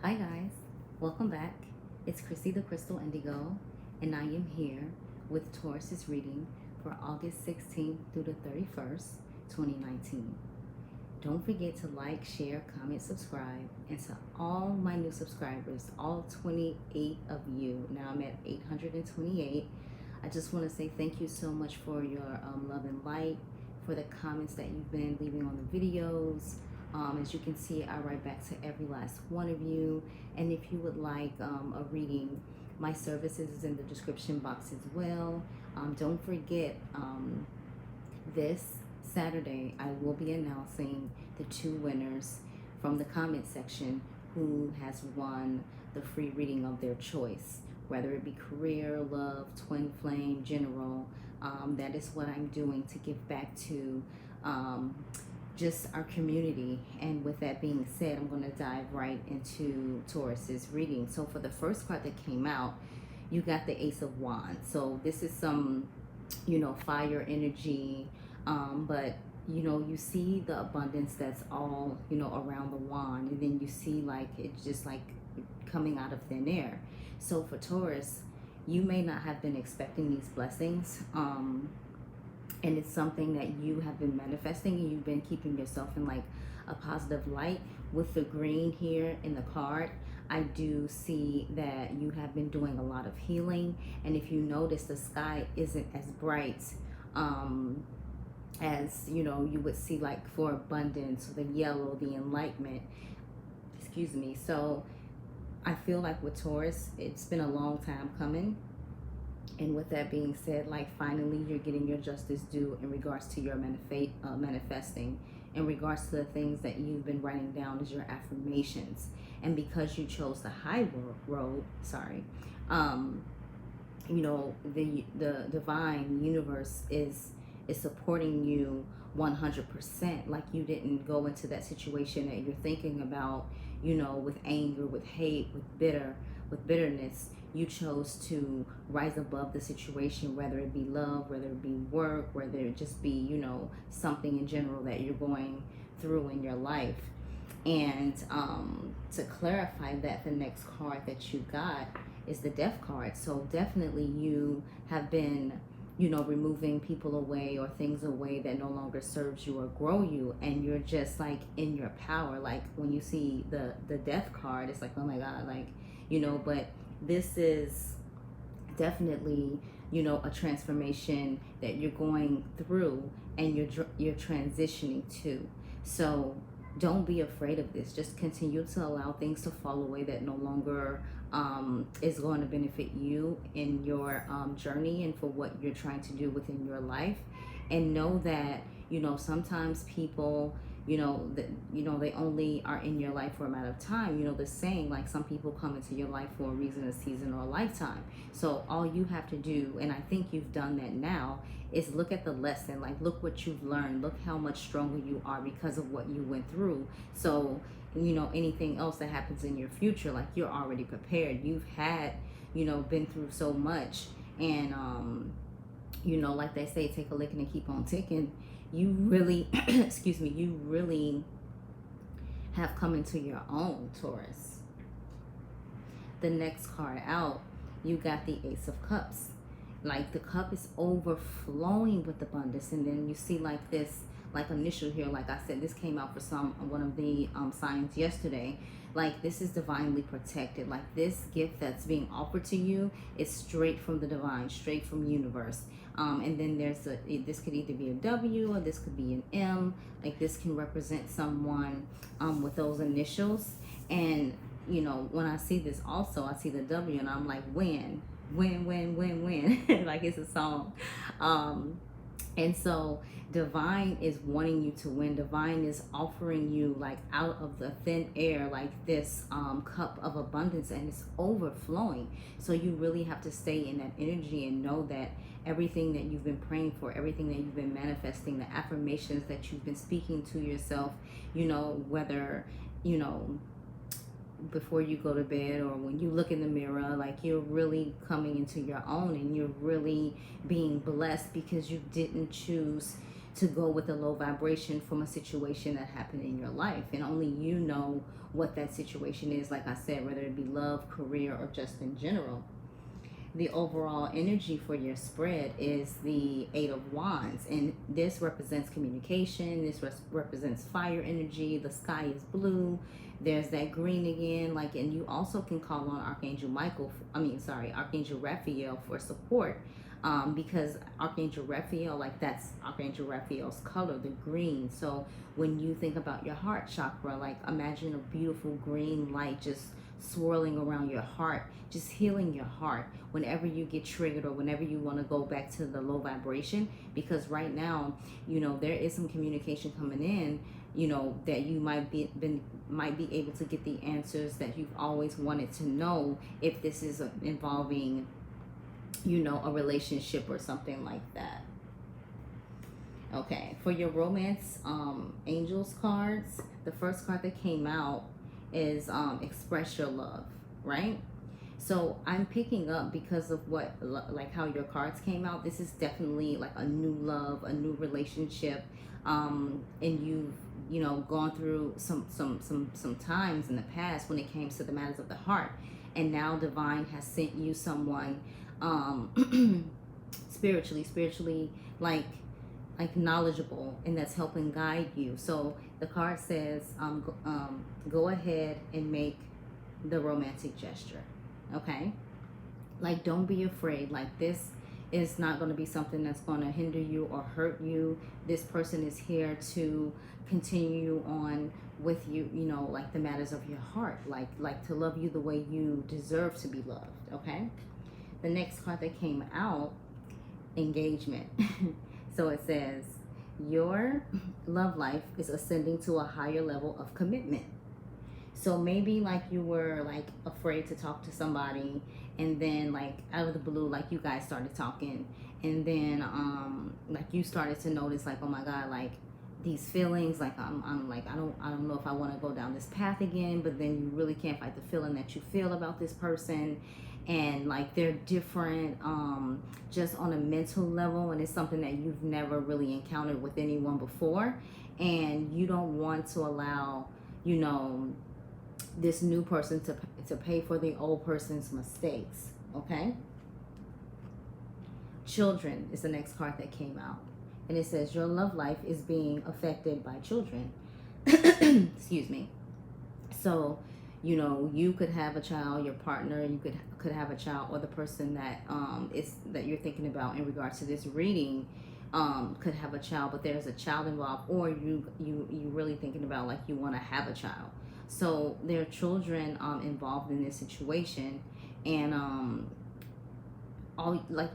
Hi guys, welcome back. It's Chrissy the Crystal Indigo, and I am here with Taurus's reading for August 16th through the 31st, 2019. Don't forget to like, share, comment, subscribe, and to all my new subscribers, all 28 of you. Now I'm at 828. I just want to say thank you so much for your love and light, for the comments that you've been leaving on the videos. As you can see, I write back to every last one of you. And if you would like a reading, my services is in the description box as well. Don't forget, this Saturday, I will be announcing the two winners from the comment section who has won the free reading of their choice, whether it be career, love, twin flame, general. That is what I'm doing to give back to just our community. And with that being said, I'm going to dive right into Taurus's reading. So for the first card that came out, you got the Ace of Wands. So this is some, fire energy, but you see the abundance that's all around the wand, and then you see like it's just like coming out of thin air. So for Taurus, you may not have been expecting these blessings, and it's something that you have been manifesting, and you've been keeping yourself in like a positive light. With the green here in the card, I do see that you have been doing a lot of healing. And if you notice, the sky isn't as bright as you would see like for abundance, the yellow, the enlightenment, excuse me. So I feel like with Taurus, it's been a long time coming. And with that being said, like finally you're getting your justice due in regards to your manifesting, in regards to the things that you've been writing down as your affirmations. And because you chose the high road, the divine universe is supporting you 100%. Like you didn't go into that situation that you're thinking about, with anger, with hate, with bitterness. You chose to rise above the situation, whether it be love, whether it be work, whether it just be, something in general that you're going through in your life. And to clarify that, the next card that you got is the Death card. So definitely you have been, removing people away or things away that no longer serves you or grow you, and you're just like in your power. Like when you see the Death card, it's like, oh my God, like, but this is definitely, a transformation that you're going through and you're transitioning to. So don't be afraid of this. Just continue to allow things to fall away that no longer is going to benefit you in your journey and for what you're trying to do within your life. And know that, sometimes people, they only are in your life for a matter of time. The saying, like, some people come into your life for a reason, a season, or a lifetime. So all you have to do, and I think you've done that now, is look at the lesson. Like, look what you've learned. Look how much stronger you are because of what you went through. So, anything else that happens in your future, like, you're already prepared. You've had, been through so much. And, like they say, take a licking and keep on ticking. You really, excuse me, you really have come into your own, Taurus. The next card out, you got the Ace of Cups. Like the cup is overflowing with abundance. And then you see like this, like initial here, like I said, this came out for one of the signs yesterday. Like this is divinely protected. Like this gift that's being offered to you is straight from the divine, straight from universe. And then this could either be a W or this could be an M. Like this can represent someone with those initials. And when I see this also, I see the W and I'm like, win. Like it's a song. And so divine is wanting you to win. Divine is offering you like out of the thin air, like this cup of abundance, and it's overflowing. So you really have to stay in that energy and know that everything that you've been praying for, everything that you've been manifesting, the affirmations that you've been speaking to yourself, whether, before you go to bed or when you look in the mirror, like you're really coming into your own and you're really being blessed because you didn't choose to go with a low vibration from a situation that happened in your life, and only you know what that situation is, like I said, whether it be love, career, or just in general. The overall energy for your spread is the Eight of Wands, and this represents communication. This represents fire energy. The sky is blue. There's that green again, like, and you also can call on Archangel Raphael for support, because Archangel Raphael, like, that's Archangel Raphael's color, the green. So when you think about your heart chakra, like, imagine a beautiful green light just swirling around your heart, just healing your heart whenever you get triggered or whenever you want to go back to the low vibration. Because right now, there is some communication coming in, that you might be able to get the answers that you've always wanted to know, if this is involving, a relationship or something like that. Okay, for your romance angels cards, the first card that came out is express your love, right? So I'm picking up, because of how your cards came out, this is definitely like a new love, a new relationship, and you've gone through some times in the past when it came to the matters of the heart, and now divine has sent you someone spiritually like knowledgeable, and that's helping guide you. So the card says go ahead and make the romantic gesture. Okay, like, don't be afraid. Like, this is not going to be something that's going to hinder you or hurt you. This person is here to continue on with you, like the matters of your heart, like to love you the way you deserve to be loved. Okay, the next card that came out, engagement. So it says your love life is ascending to a higher level of commitment. So maybe, like, you were like afraid to talk to somebody, and then, like, out of the blue, like, you guys started talking, and then like, you started to notice, like, oh my God, like, these feelings, like, I'm like, I don't know if I want to go down this path again. But then you really can't fight the feeling that you feel about this person, and like, they're different just on a mental level, and it's something that you've never really encountered with anyone before, and you don't want to allow this new person to pay for the old person's mistakes. Okay, children is the next card that came out, and it says your love life is being affected by children. Excuse me. So you could have a child, your partner, you could have a child, or the person that that you're thinking about in regards to this reading could have a child, but there's a child involved, or you really thinking about, like, you want to have a child. So there are children involved in this situation, and all, like,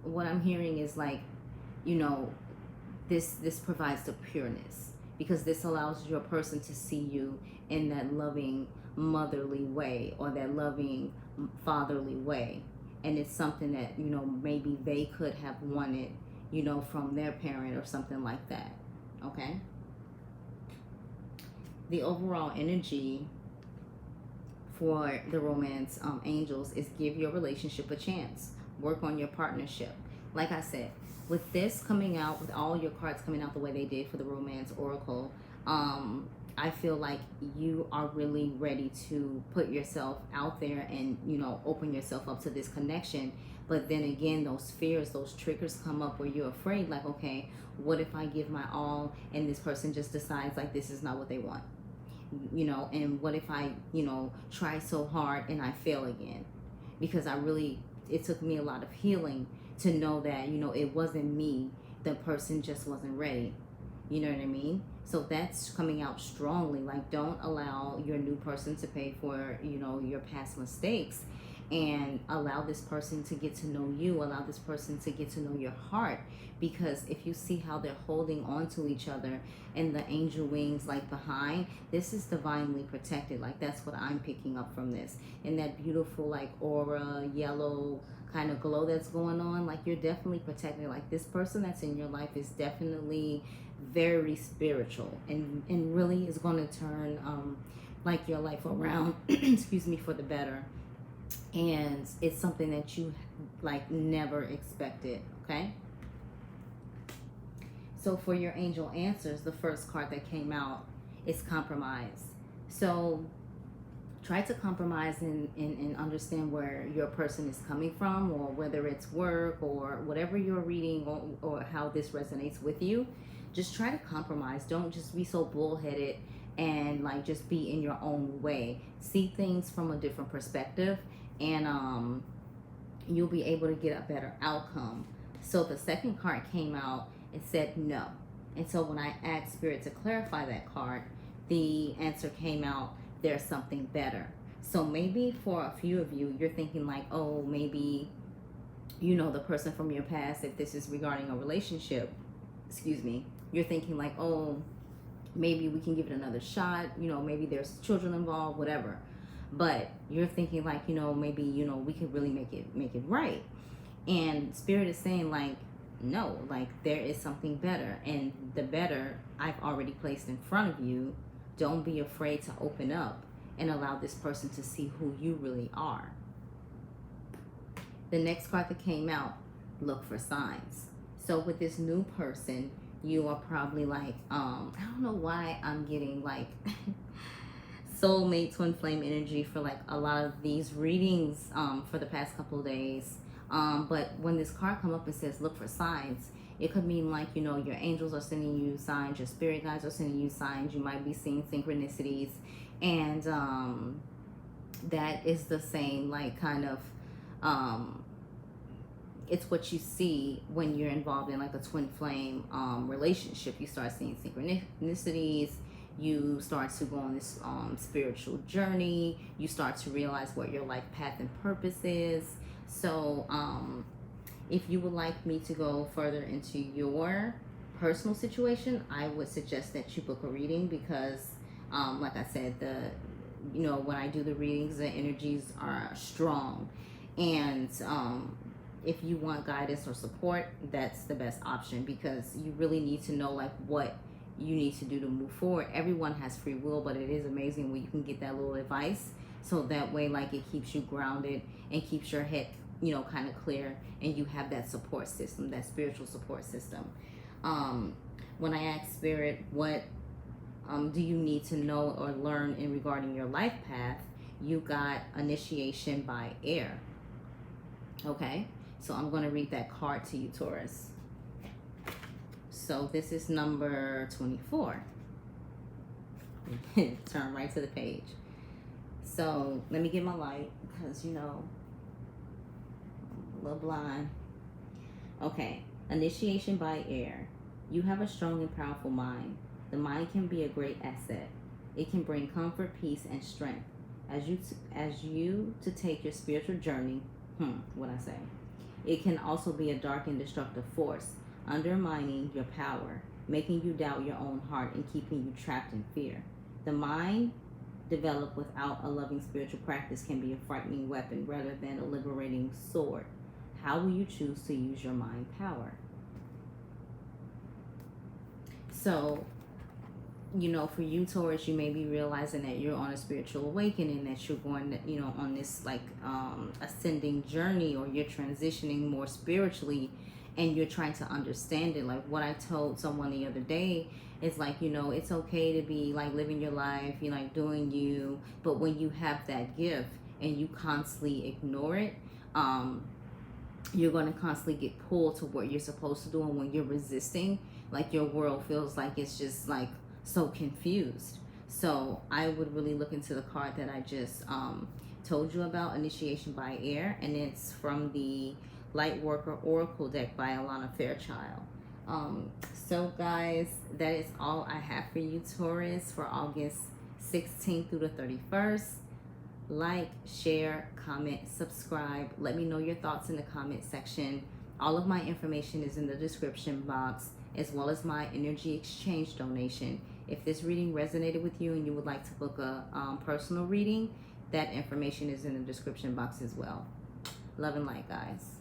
what I'm hearing is, like, this provides the pureness, because this allows your person to see you in that loving motherly way, or that loving fatherly way, and it's something that maybe they could have wanted from their parent or something like that. Okay, the overall energy for the romance angels is give your relationship a chance, work on your partnership. Like I said, with this coming out, with all your cards coming out the way they did for the romance oracle, I feel like you are really ready to put yourself out there and open yourself up to this connection. But then again, those fears, those triggers come up where you're afraid, like, okay, what if I give my all and this person just decides, like, this is not what they want? And what if I try so hard and I fail again? Because it took me a lot of healing to know that it wasn't me, the person just wasn't ready. You know what I mean? So that's coming out strongly. Like, don't allow your new person to pay for your past mistakes, and allow this person to get to know you, allow this person to get to know your heart. Because if you see how they're holding on to each other and the angel wings, like, behind, this is divinely protected. Like, that's what I'm picking up from this. And that beautiful, like, aura, yellow kind of glow that's going on, like, you're definitely protected. Like, this person that's in your life is definitely very spiritual, and really is going to turn like your life around excuse me, for the better. And it's something that you, like, never expected. Okay, So for your angel answers, the first card that came out is compromise. So try to compromise and understand where your person is coming from, or whether it's work or whatever you're reading, or how this resonates with you. Just try to compromise. Don't just be so bullheaded and like just be in your own way. See things from a different perspective, and you'll be able to get a better outcome. So the second card came out and said no. And so when I asked Spirit to clarify that card, the answer came out, there's something better. So maybe for a few of you, you're thinking like, oh, maybe, the person from your past, if this is regarding a relationship, excuse me, you're thinking like, oh, maybe we can give it another shot, maybe there's children involved, whatever. But you're thinking like, maybe, we could really make it right. And Spirit is saying like, no, like there is something better, and the better I've already placed in front of you. Don't be afraid to open up and allow this person to see who you really are. The next card that came out, look for signs. So with this new person, you are probably like, I don't know why I'm getting like soulmate twin flame energy for like a lot of these readings for the past couple of days. But when this card come up and says look for signs, it could mean like, your angels are sending you signs, your spirit guides are sending you signs, you might be seeing synchronicities, and that is the same like kind of, it's what you see when you're involved in like a twin flame relationship. You start seeing synchronicities, you start to go on this spiritual journey, you start to realize what your life path and purpose is. So if you would like me to go further into your personal situation, I would suggest that you book a reading, because like I said, when I do the readings, the energies are strong, and if you want guidance or support, that's the best option, because you really need to know like what you need to do to move forward. Everyone has free will, but it is amazing when you can get that little advice, so that way like it keeps you grounded and keeps your head kind of clear, and you have that support system, that spiritual support system. When I asked Spirit, what do you need to know or learn in regarding your life path, you got initiation by air. Okay, so I'm going to read that card to you, Taurus. So this is number 24. Turn right to the page. So let me get my light, because I'm a little blind. Okay, initiation by air. You have a strong and powerful mind. The mind can be a great asset. It can bring comfort, peace, and strength as you to take your spiritual journey. What I say? It can also be a dark and destructive force, undermining your power, making you doubt your own heart, and keeping you trapped in fear. The mind developed without a loving spiritual practice can be a frightening weapon rather than a liberating sword. How will you choose to use your mind power? So, for you, Taurus, you may be realizing that you're on a spiritual awakening, that you're going, on this like ascending journey, or you're transitioning more spiritually, and you're trying to understand it. Like what I told someone the other day is like, it's okay to be like living your life, like doing you, but when you have that gift and you constantly ignore it, you're going to constantly get pulled to what you're supposed to do. And when you're resisting, like your world feels like it's just like so confused. So I would really look into the card that I just told you about, initiation by air, and it's from the Lightworker Oracle deck by Alana Fairchild. So guys, that is all I have for you, Taurus, for August 16th through the 31st. Like, share, comment, subscribe. Let me know your thoughts in the comment section. All of my information is in the description box, as well as my energy exchange donation. If this reading resonated with you and you would like to book a personal reading, that information is in the description box as well. Love and light, guys.